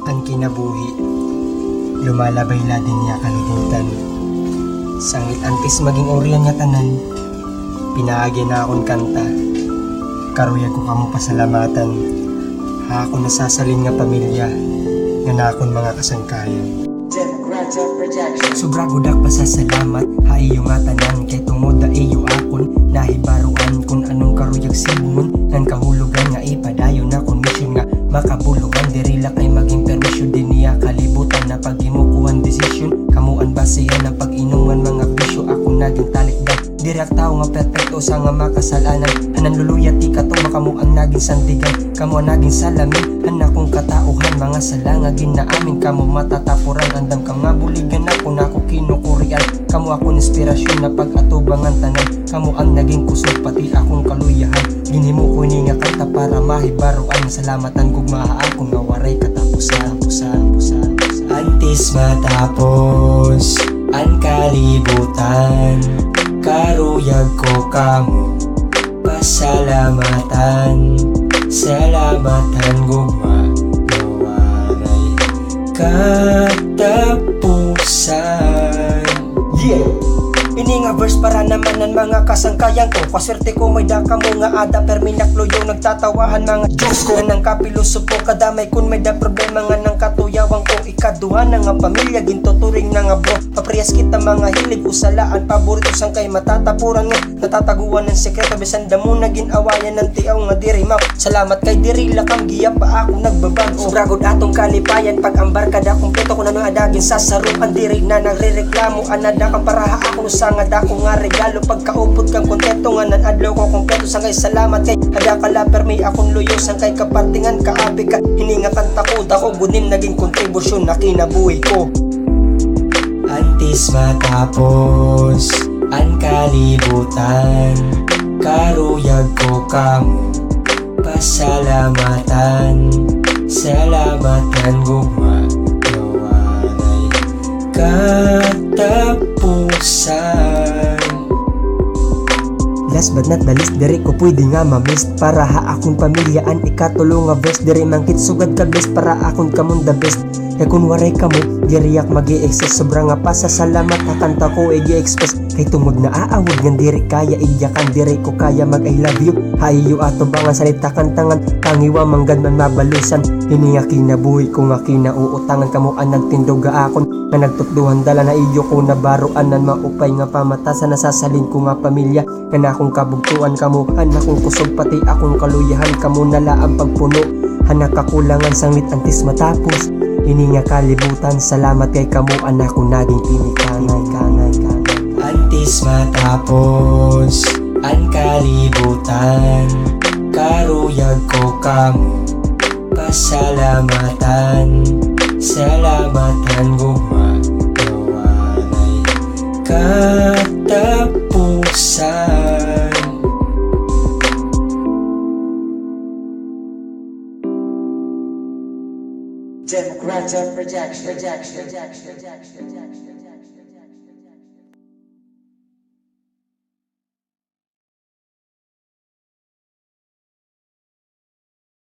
Ang kinabuhi, lumalabay la din niya kalibutan. Sangit antis maging oryan niya tanan, pinaagi na akong kanta. Karuya ko kamo pasalamatan, ha ako nasasalin nga pamilya, nga na akong mga kasangkayan. Sobra gudak pasasalamat, ha iyo nga tanan, kay tungod da iyo akon, nahibaruan kung anong karuyag sibungon, ngan kahulugan nga ipadayon na komisyon nga makabulugan, dirila kay maging permisyon din niya kalibutan na pag-imukuhan desisyon, kamuan basihan ng pag-inungan mga bisyo, ako naging talikdan, direk tao nga perfecto sa nga makasalanan, hanan luluya ti kato makamu ang naging sandigan, kamu ang naging salamin, hana kong katauhan, mga salanga ginaamin, kamu matatapuran, andam ka nga buligan ako na ako kinukurian, kamu akong inspirasyon na pag-atubangan tanan, kamu ang naging kusog pati akong kaluyahan, ginhimo ko ni nga kanta para mahibaruan, salamatan gugmaha ako nga waray katapusan. Antis matapos ang kalibutan, karuyag ko kamo pasalamatan, salamatan gugma nawaray katapusan. Yeah! Ini nga verse para naman ng mga kasangkayan ko, kaswerte ko may daka mo nga ada perminakloyo, nagtatawahan mga Diyos ko nga nang kapilosopo, kadamay kun may da problema nga nang katuyawang ko, ikaduhan na nga pamilya gintuturing na nga bro, papriyas kita mga hilig usalaan, paborito sang kay matatapuran nga, natataguan ng sekreto, bisan damo na ginawayan ng tiaw nga diri maw, salamat kay diri lakam giya pa ako nagbabago, sobragod atong kalipayan, pag ambar kada kumpleto ko na nang adagin sa saruan, diri na nagrereklamo, anada kang paraha ako sa nga dako nga regalo, pagkaupod kang kontento nga nan adlaw ko kompleto sang kay salamat kay ada kala permi akong luyo sang kay kapartingan kaapi ka hininga kanta ko dako gunim naging kontribusyon na kinabuhi ko. Antis matapos ang kalibutan, karuyag ko kamo pasalamatan, salamatan gugma nawaray katapusan. Last but not the least, diri ko pwede nga ma-miss para ha akong pamilyaan, ikatulong nga best diri mangkit sugad ka best para akong kamon the best, kay kun waray kamo diriyak magi-excess, sobra nga pasasalamat hakanta ko igi-express, kay tungod na aawod nga diri kaya igyakan, diri ko kaya mag I love you, haiyo ato bangan salita kantangan, tangiwa manggad man mabalusan, hini nga kinabuhi ko nga kinauutangan, kamo ang nagtindog ga akon nga nagtutduhan dala na iyo ko nabaruan nan maupay nga pamatasan, nasasalin ko nga pamilya nga na akong kabugtuan, kamo an akong kusog pati akong kaluyahan, kamo nala ang pagpuno hana kakulangan sanglit antis matapos ini nga kalibutan, salamat kay kamo anak ko naging tinikanay kanay. Antis matapos ang kalibutan, karuyag ko kamo pasalamatan, salamatan gugma nawaray katapusan. Democrats of rejection.